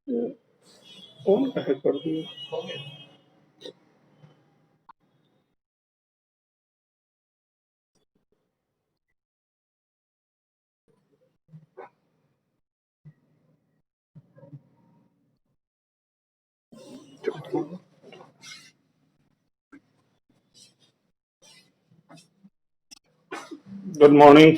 On काहे कर दिया? Good morning.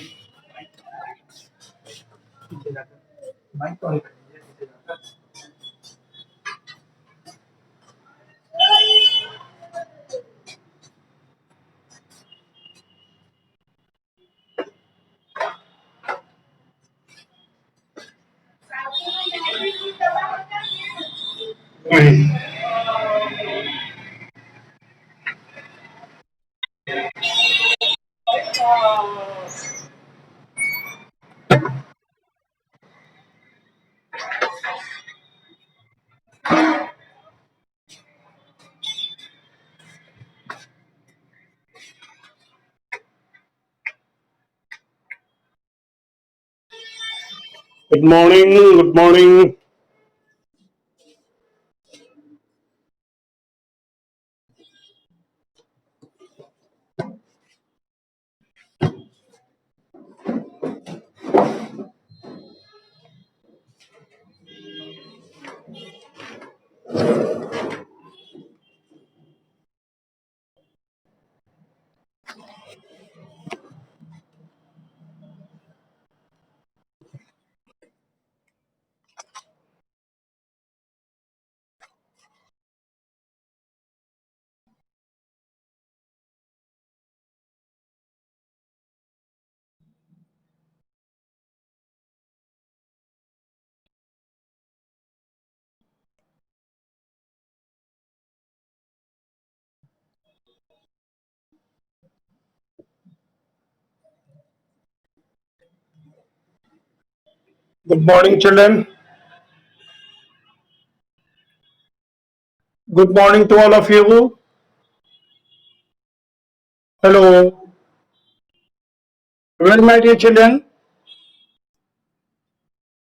Good morning. Good morning. Good morning, children. Good morning to all of you. Hello. Well, my dear children,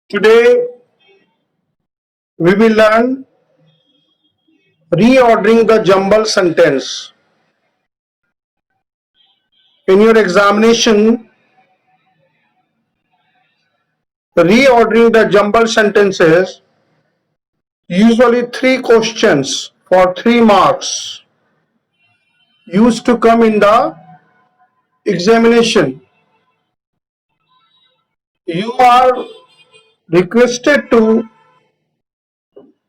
today we will learn reordering the jumble sentence. In your examination, reordering the jumble sentences, usually 3 questions for 3 marks used to come in the examination. You are requested to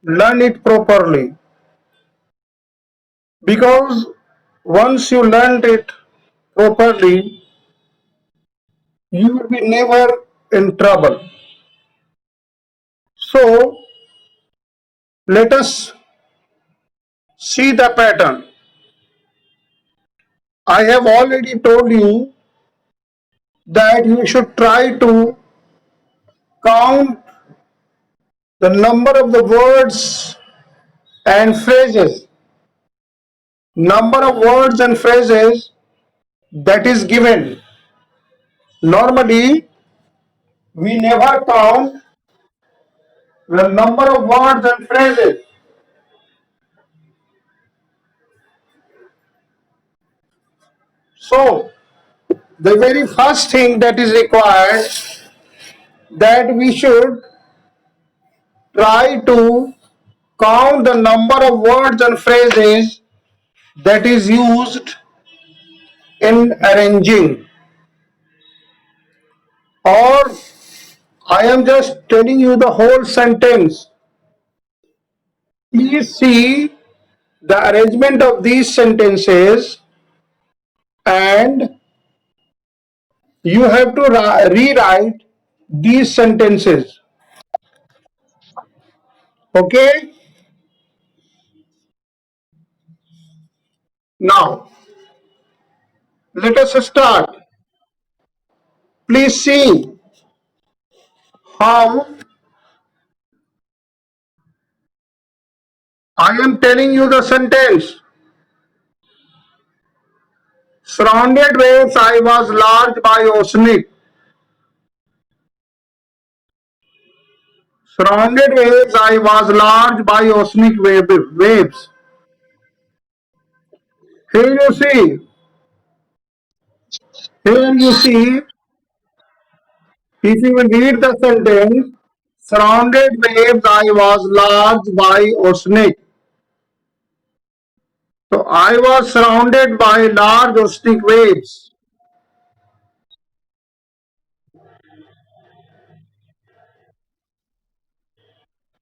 learn it properly, because once you learned it properly, you will be never in trouble. So let us see the pattern. I have already told you that you should try to count the number of the words and phrases. Number of words and phrases that is given. Normally, we never count the number of words and phrases. So, the very first thing that is required, that we should try to count the number of words and phrases that is used in arranging. Or I am just telling you the whole sentence. Please see the arrangement of these sentences, and you have to rewrite these sentences. Okay? Now, let us start. Please see how I am telling you the sentence. Surrounded with I was large by oceanic. Surrounded waves, I was large by waves. Here you see, here you see, if you will read the sentence, surrounded waves, I was large by oceanic. So I was surrounded by large oceanic waves.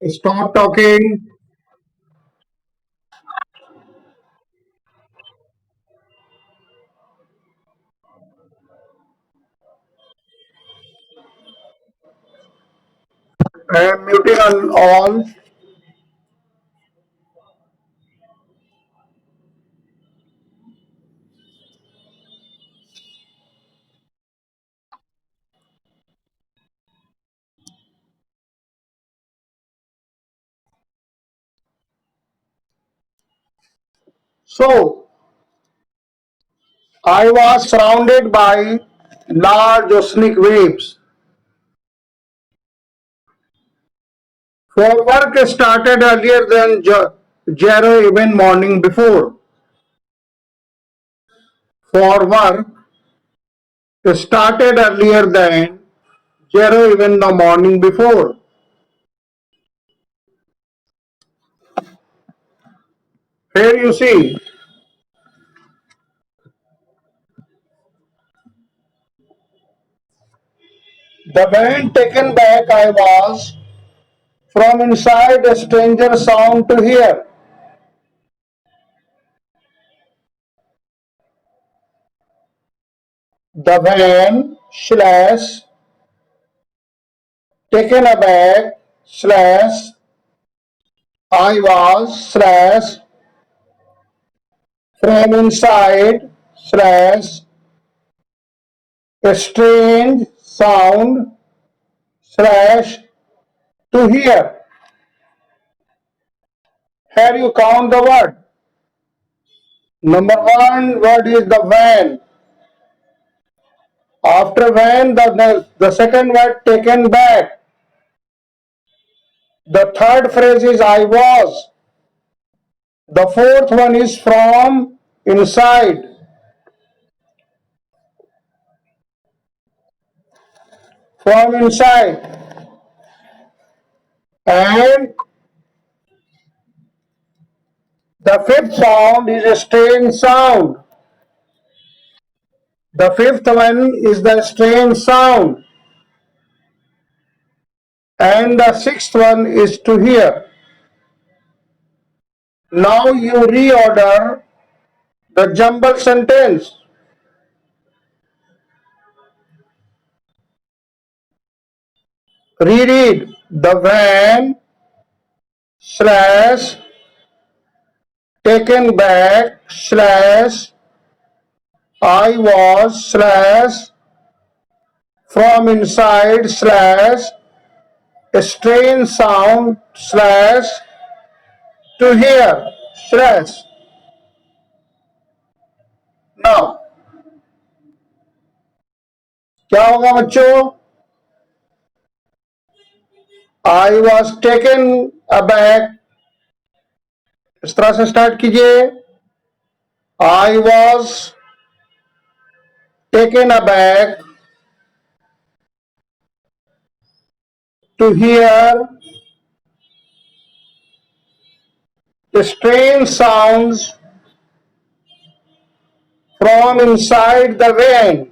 Stop talking and muting on all. So I was surrounded by large oceanic waves. For work started earlier than Jero even morning before. For work started earlier than Jero even the morning before. Here you see, the van taken back I was from inside a stranger sound to hear. The van slash taken aback slash I was slash from inside slash a strange sound slash to hear. Here you count the word. Number one word is the van. After van, the second word taken back. The third phrase is I was. The fourth one is from inside. From inside. And the fifth sound is a strange sound. The fifth one is the strange sound. And the sixth one is to hear. Now you reorder the jumble sentence. Reread the van slash taken back slash I was slash from inside slash strange sound slash to hear slash. Now क्या होगा बच्चों? I was taken aback. इस तरह से start कीजिए. I was taken aback to hear the strange sounds from inside the van.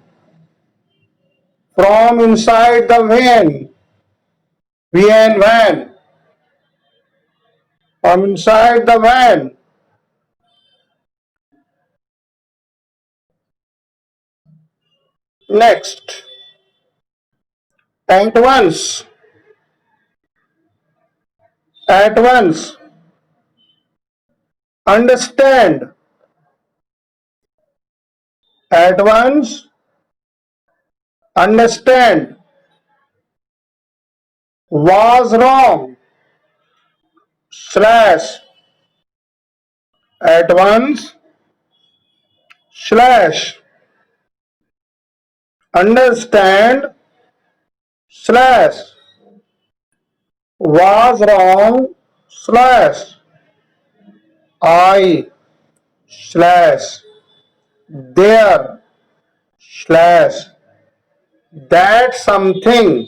From inside the van. Van. From inside the van. Next. At once. At once. Understand. At once. Understand. Was wrong. Slash. At once. Slash. Understand. Slash. was wrong slash I slash there slash that something.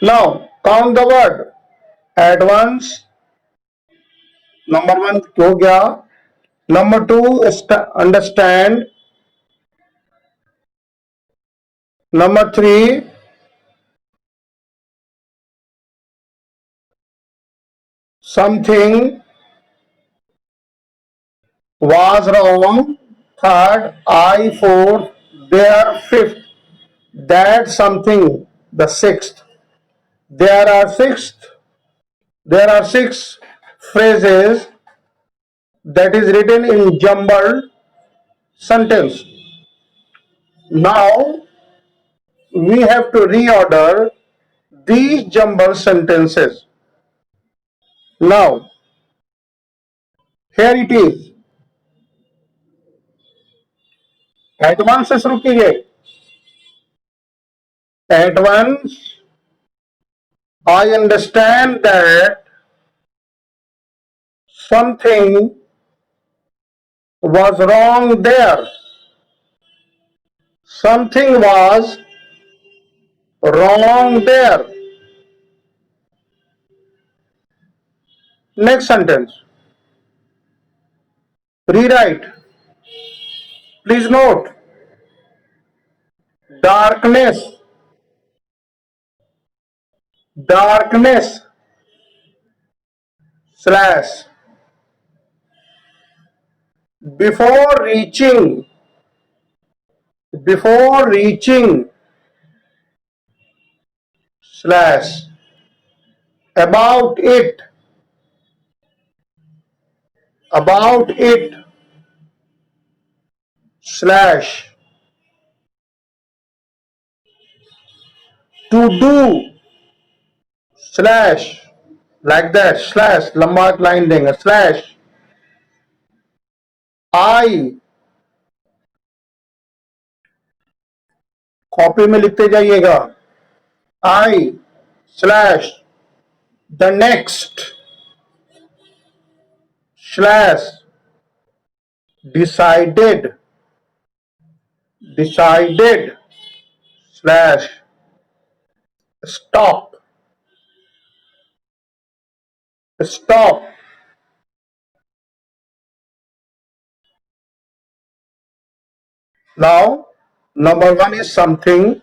Now count the word at once. Number one हो गया. Number two, understand. Number three, something was wrong. Third, I. Fourth, there. Fifth, that something. The sixth. There are sixth. There are six phrases that is written in jumbled sentence. Now we have to reorder these jumbled sentences. Now here it is. At once से शुरू कीजिए. At once I understand that something was wrong there. Something was wrong there. Next sentence. Rewrite. Please note. Darkness. Darkness. Slash. Before reaching. Before reaching. Slash. About it. About it. Slash. To do. Slash. Like that. Slash. लंबा line देंगे. Slash. I. Copy में लिखते जाइएगा. I slash the next slash decided slash stop. Now number one is something,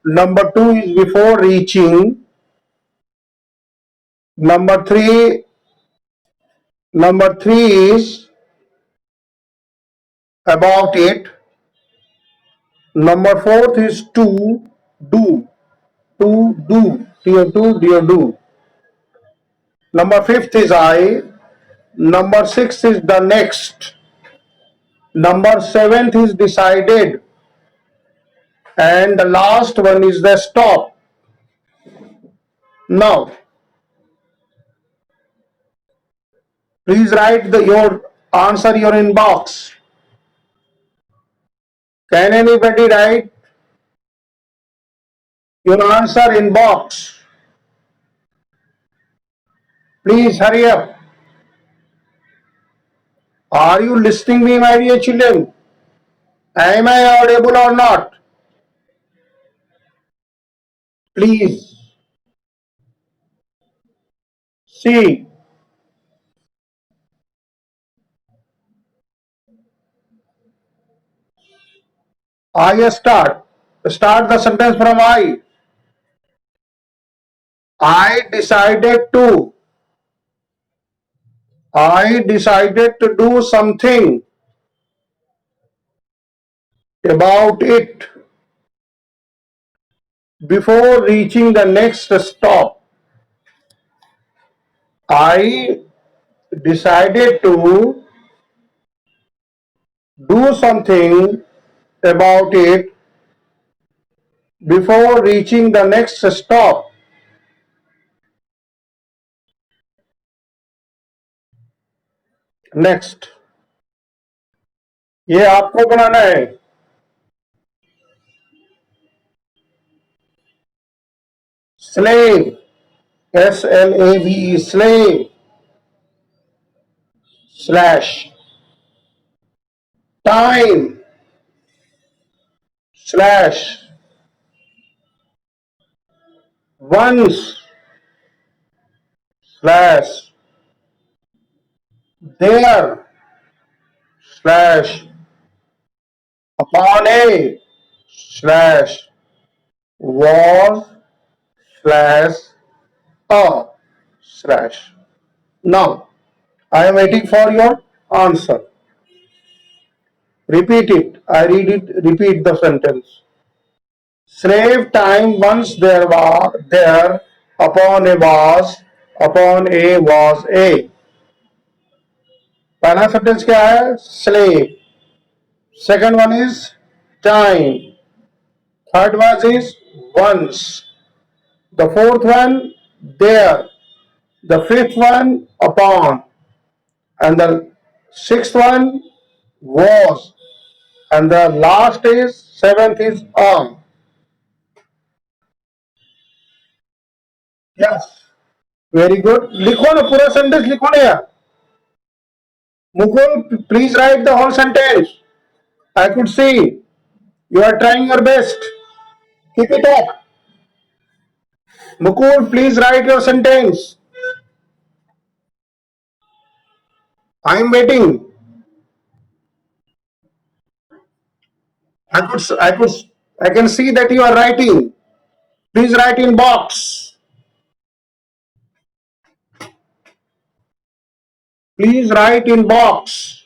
number two is before reaching, number three is about it, number fourth is to do, do. Number fifth is I, number six is the next, number seventh is decided, and the last one is the stop. Now please write your answer your inbox. Can anybody write your answer in box? Please hurry up. Are you listening me, my dear children? Am I audible or not? Please see. I start. Start the sentence from I. I decided to. I decided to do something about it before reaching the next stop. I decided to do something about it before reaching the next stop. Next. ये आपको बनाना है. slave, slave, slave, slash, time, slash, once, slash, there, slash, upon a, slash, was, slash, a, slash. Now, I am waiting for your answer. Repeat it. I read it. Repeat the sentence. Slave time once there upon a was a. पहला sentence क्या है? Slave. Second one is time. Third one is once. The fourth one there. The fifth one upon. And the sixth one was. And the last is seventh is on. Yes. Very good. लिखो ना पूरा sentence लिखो ना यार. Mukul, please write the whole sentence. I could see you are trying your best. Keep it up. Mukul, please write your sentence. I am waiting. I can see that you are writing. Please write in box. Please write in box.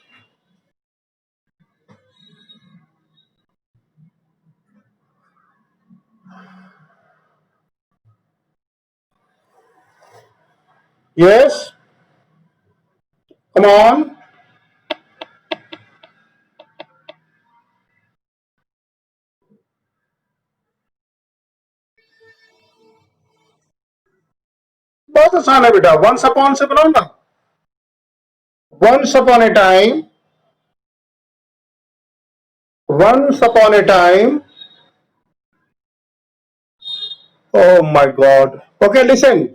Yes. Come on. बहुत आसान है बेटा. Once upon से बनाओ ना. Once upon a time. Once upon a time. Oh my God. Okay, listen.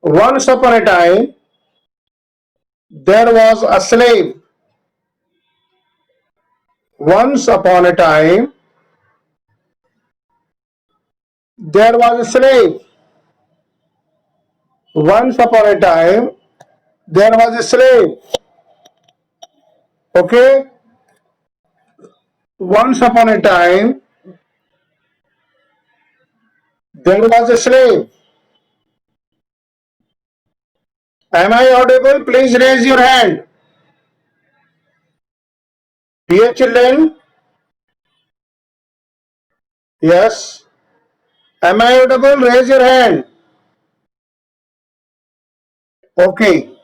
Once upon a time, there was a slave. Once upon a time, there was a slave. Once upon a time, there was a slave. Okay? Once upon a time, there was a slave. Am I audible? Please raise your hand. Dear children, yes. Am I audible? Raise your hand. Okay.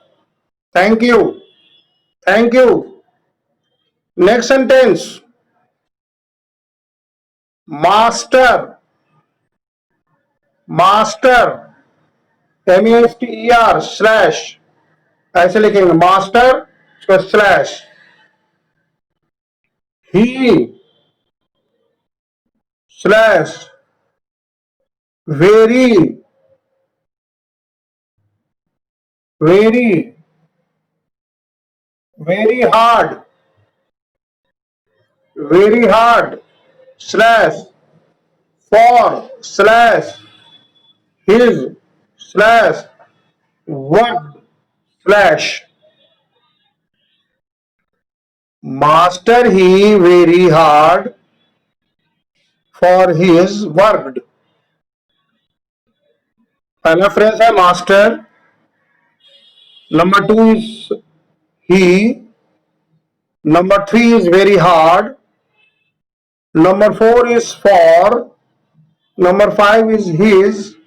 Thank you. Thank you. Next sentence. Master. Master. master slash. ऐसे लिखेंगे master slash. He slash very very very hard slash for slash his slash what slash. Master he very hard for his work. पहला phrase है master. Number 2 is he. Number 3 is very hard. Number 4 is for. Number 5 is his.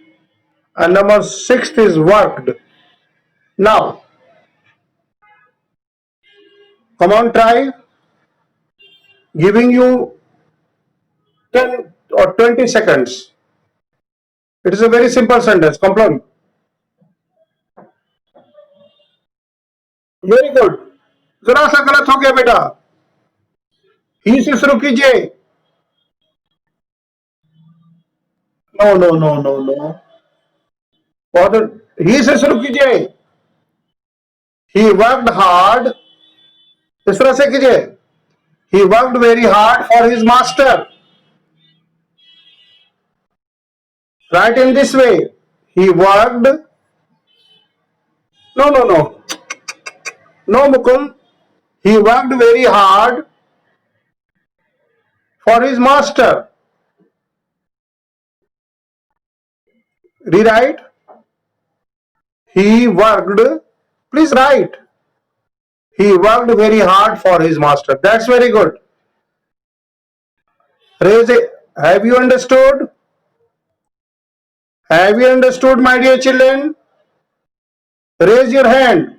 And number 6 is worked. Now, come on, try. Giving you 10 or 20 seconds. It is a very simple sentence. Complete. Very good. जरा सा गलत हो गया बेटा. ही से शुरू कीजिए. No, no, no, no, no. बहुत ही से शुरू कीजिए। ही वर्कड हार्ड, इस तरह से कीजिए। He worked very hard for his master. Right in this way. He worked, no no no no Mukund, he worked very hard for his master. Rewrite. He worked. Please write. He worked very hard for his master. That's very good. Raise it. Have you understood? Have you understood, my dear children? Raise your hand.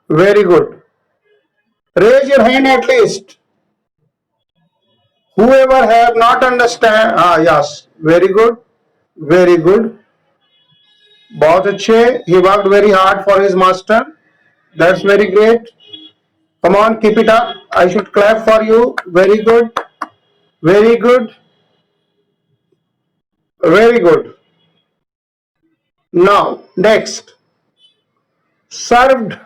Very good. Raise your hand at least. Whoever have not understand. Ah, yes. Very good. Very good. बहुत अच्छे. He worked very hard for his master. That's very great. Come on, keep it up. I should clap for you. Very good. Very good. Very good. Now, next. Served.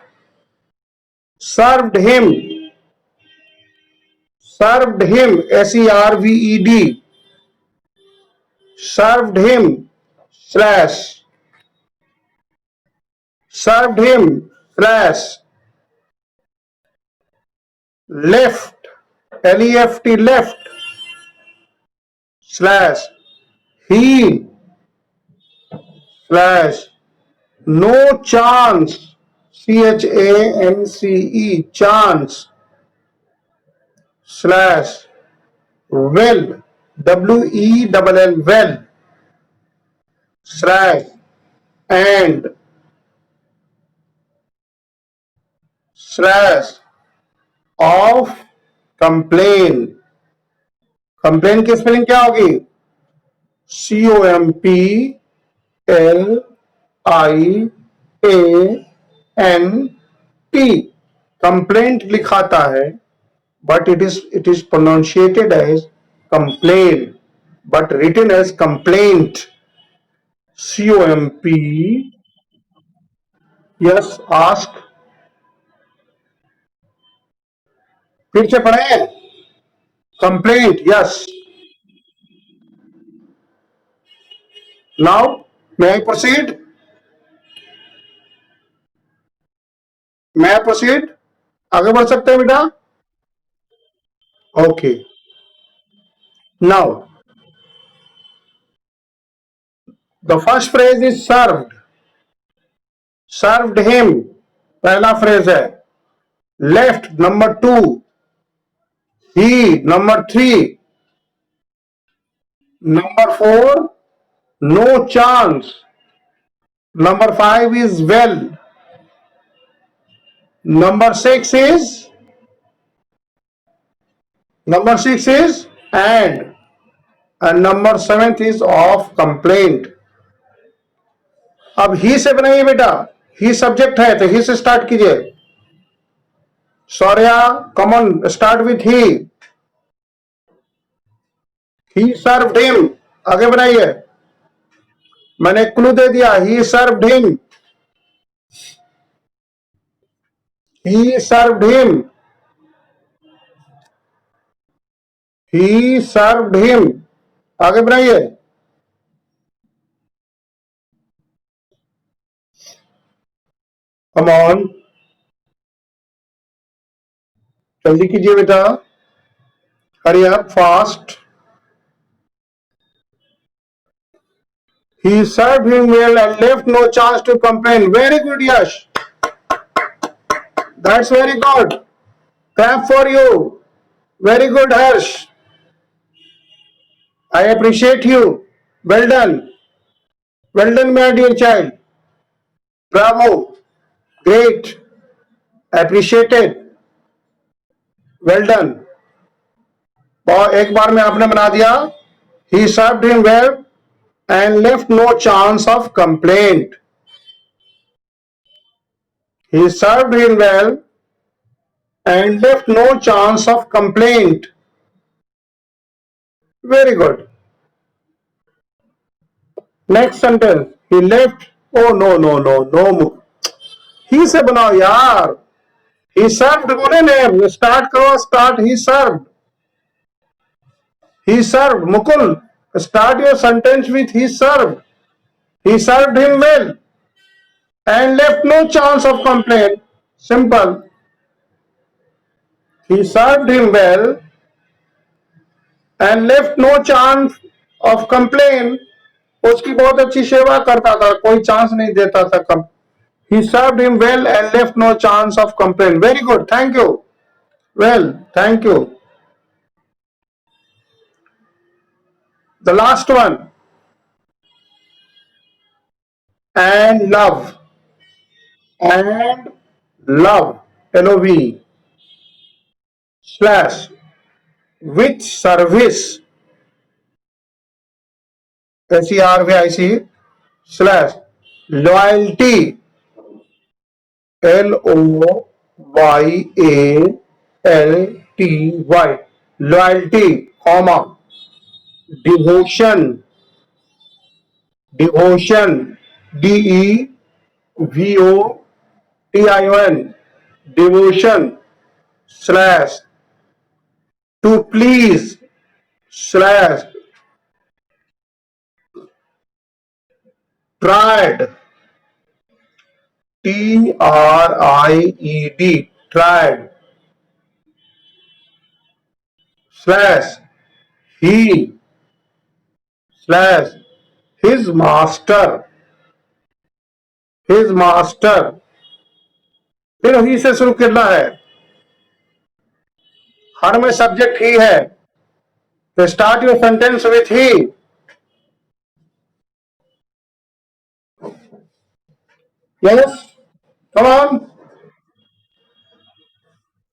Served him. Served him. SERVED. Served him. Slash. Served him. Slash. Left. LEFT. Left. Slash. He. Slash. No chance. CHANCE. Chance. Slash. Well. WELL. Well. Slash. And. Slash. Of. Complain. Complain की spelling क्या होगी? COMPLIANT. Complaint लिखाता है, but it is pronunciated as complain, but written as complaint. COMP. Yes, ask. फिर से पढ़े. Complaint. Yes. Now may I proceed? मैं proceed? आगे बढ़ सकते हैं बेटा? Okay. Now the first phrase is served. Served him पहला फ्रेज है. Left number 2. He number 3. Number 4 no chance. Number 5 is well. Number 6 is and number 7 is of complaint. अब ही से बनाइए बेटा. ही सब्जेक्ट है तो ही से स्टार्ट कीजिए. Shaurya, common start with he. He served him. आगे बनाइए. मैंने क्लू दे दिया. ही सर्व्ड हिम. ही सर्व्ड हिम. ही सर्व्ड हिम. आगे बनाइए. कम ऑन, जल्दी कीजिए बेटा. Hurry up fast. He served him well and left no chance to complain. Very good, Yash. That's very good. Clap for you. Very good, Harsh. I appreciate you. Well done. Well done, my dear child. Bravo. Great. Appreciated. Well done. और एक बार में आपने बना दिया. He served him well and left no chance of complaint. He served him well and left no chance of complaint. Very good. Next sentence, he left, oh no no no no, he से बनाओ यार, he served बोले ने, start करो, start, he served, Mukul, start your sentence with he served, he served him well and left no chance of complaint. Simple. He served him well and left no chance of complaint. उसकी बहुत अच्छी सेवा करता था, कोई chance नहीं देता था कम. He served him well and left no chance of complaint. Very good. Thank you. Well, thank you. The last one. And love. And love. LOV. Slash. Which service. SERVIC. Slash. Loyalty. LOYALTY. Loyalty, comma, devotion, devotion, DEVOTION, devotion, slash, to please, slash, tried, TRIED, tried, slash, he, slash, his master, his master. फिर ही से शुरू करना है, हर में subject he है, तो start your sentence with he. Yes, come on.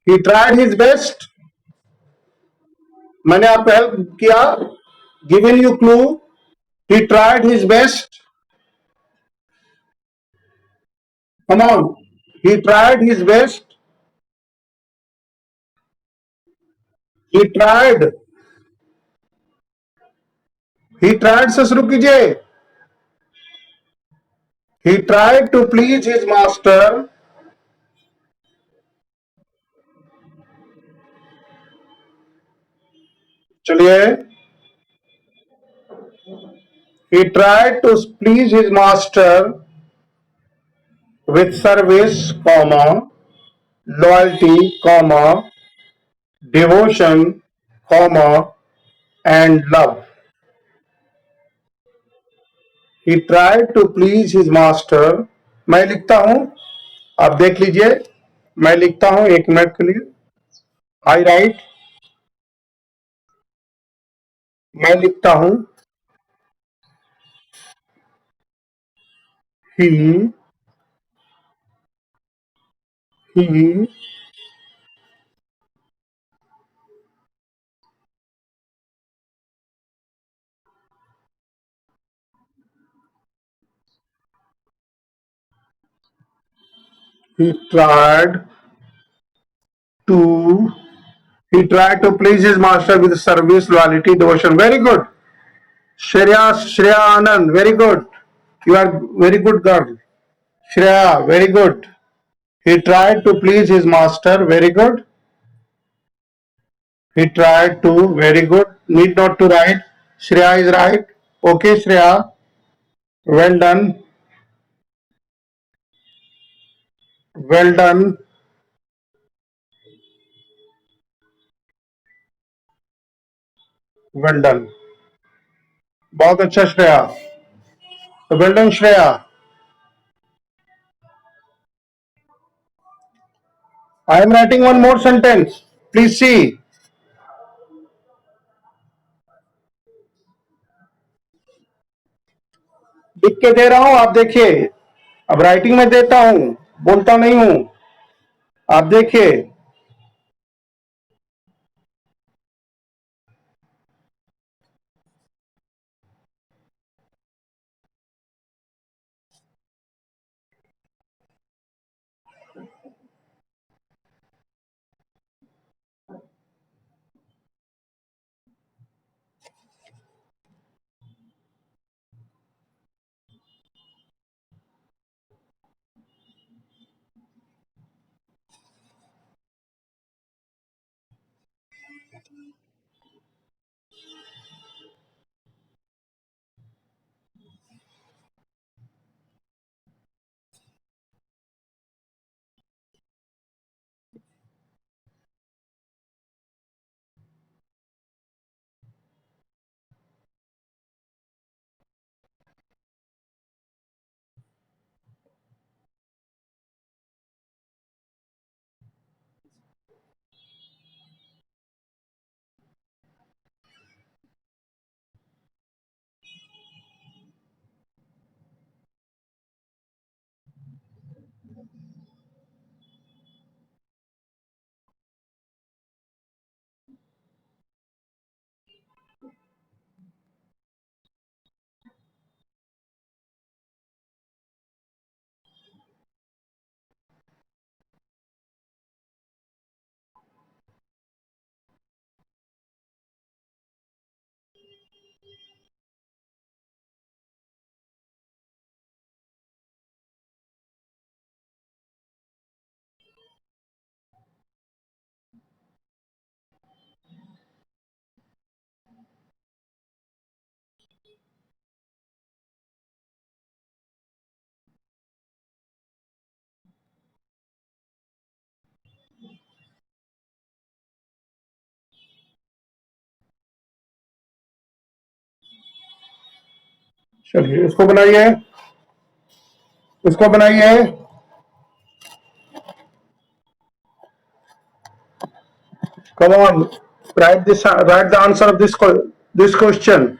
He tried his best, मैंने आपको हेल्प किया, given you clue. He tried his best, come on. He tried his best, he tried, he tried से शुरू कीजिए. He tried to please his master, चलिए. He tried to please his master with service, comma, loyalty, comma, devotion, comma, and love. He tried to please his master. मैं लिखता हूं, आप देख लीजिए, मैं लिखता हूं, एक मिनट के लिए. आई राइट, मैं लिखता हूं, he he he tried to he tried to please his master with service, loyalty, devotion. Very good. Shreya Anand, very good. You are very good girl. Shreya, very good. He tried to please his master. Very good. He tried to. Very good. Need not to write. Shreya is right. Okay, Shreya. Well done. Well done. Well done. बहुत अच्छा Shreya. So well done, Shreya. I am writing one more sentence. Please see. लिख के दे रहा हूं, आप देखिए. अब writing में देता हूं, बोलता नहीं हूं. आप देखिए. चलिए इसको बनाइए, इसको बनाइए। Come on, write the answer of this question.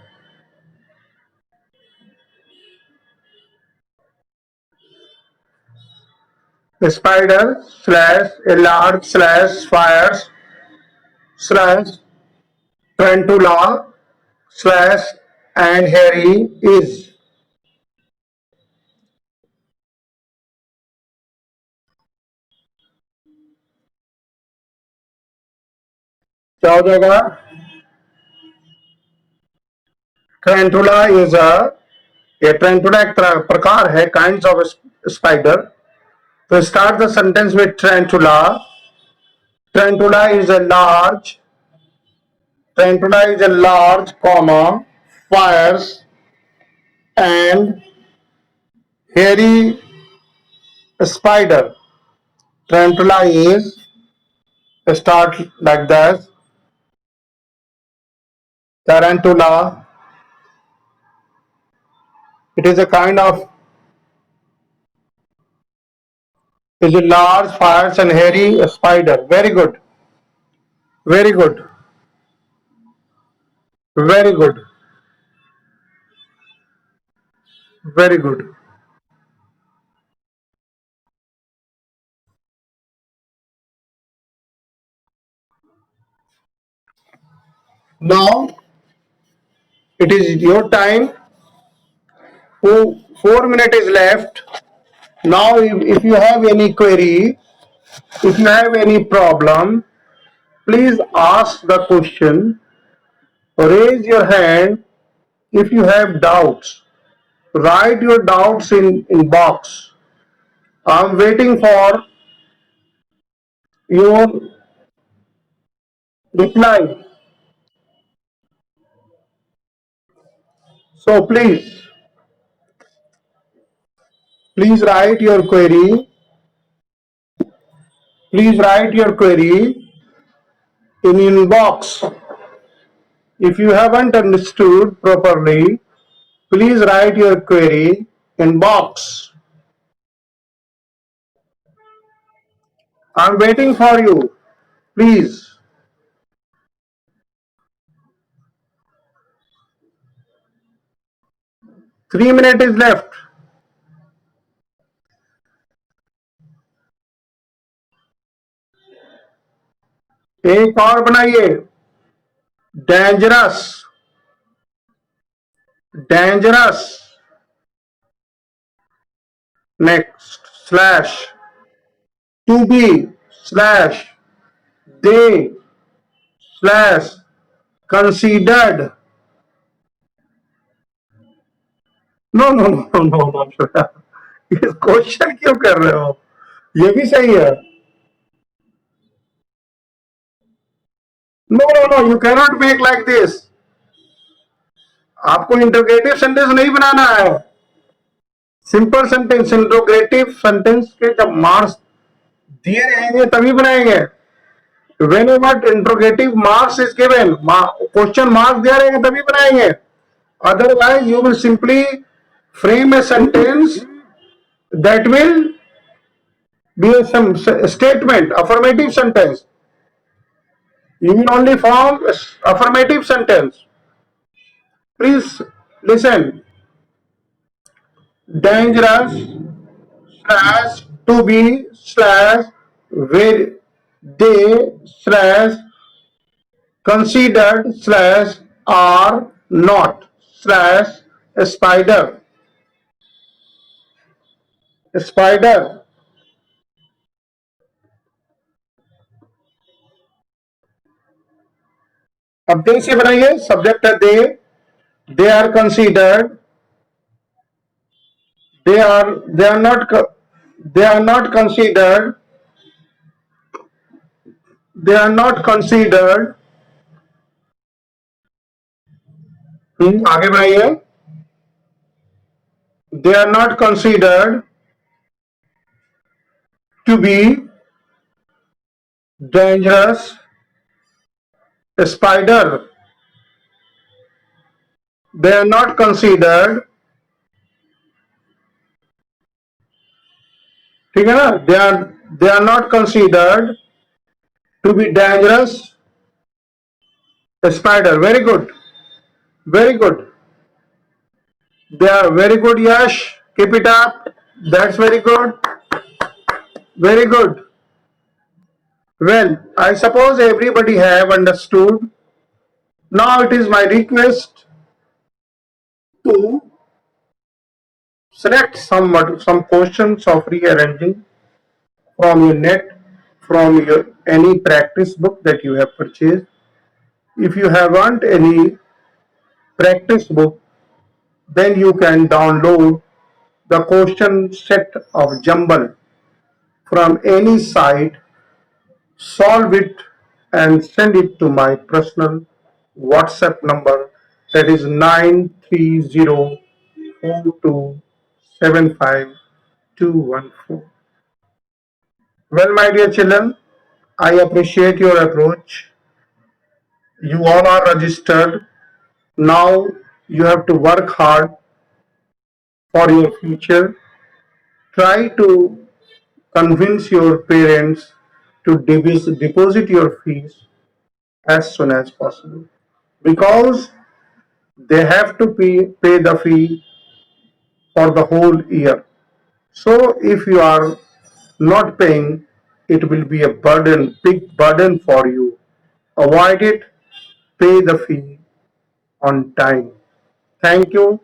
A spider slash a large slash fires slash tarantula slash and hairy is. क्या हो जाएगा? Tarantula is a tarantula एक प्रकार है, kinds of spider. So start the sentence with tarantula. Tarantula is a large. Tarantula is a large, comma, fires and hairy spider. Tarantula is start like this. Tarantula. It is a kind of is a large, fires and hairy spider. Very good. Very good. Very good. Very good. Now it is your time. 4 minutes is left. Now, if you have any query, if you have any problem, please ask the question. Raise your hand if you have doubts. Write your doubts in box. I'm waiting for your reply. So please write your query. Please write your query in box. If you haven't understood properly, please write your query in box. I'm waiting for you. Please. 3 minutes is left. एक और बनाइए. Dangerous. Dangerous. Next. Slash. To be. Slash. They. Slash. Considered. No no no no no. ये question क्यों कर रहे हो? ये भी सही है. No no no, you cannot make like this. आपको इंटरोगेटिव सेंटेंस नहीं बनाना है. Simple sentence. इंटरोगेटिव सेंटेंस के जब मार्क्स दिए रहेंगे तभी बनाएंगे. whenever interrogative marks is given, question mark दिया रहेंगे तभी बनाएंगे. Otherwise you will simply frame a sentence that will be a some statement, affirmative sentence. You will only form affirmative sentence. Please listen. Dangerous slash to be slash where they slash considered slash are not slash spider. Spider. अब दे से बनाइए. Subject है they are considered. They are not considered. They are not considered. आगे बढ़ाइए. They are not considered to be dangerous spider. They are not considered ठीक है ना? They are not considered to be dangerous spider. Very good, very good. They are very good, Yash. Keep it up. That's very good. Very good. Well, I suppose everybody have understood. Now it is my request to select some questions of rearranging from your net, from your any practice book that you have purchased. If you haven't any practice book, then you can download the question set of jumble from any site, solve it and send it to my personal WhatsApp number, that is 9304275 214. Well, my dear children, I appreciate your approach. You all are registered. Now you have to work hard for your future. Try to convince your parents to deposit your fees as soon as possible, because they have to pay the fee for the whole year. So if you are not paying, it will be a burden, big burden for you. Avoid it, pay the fee on time. Thank you.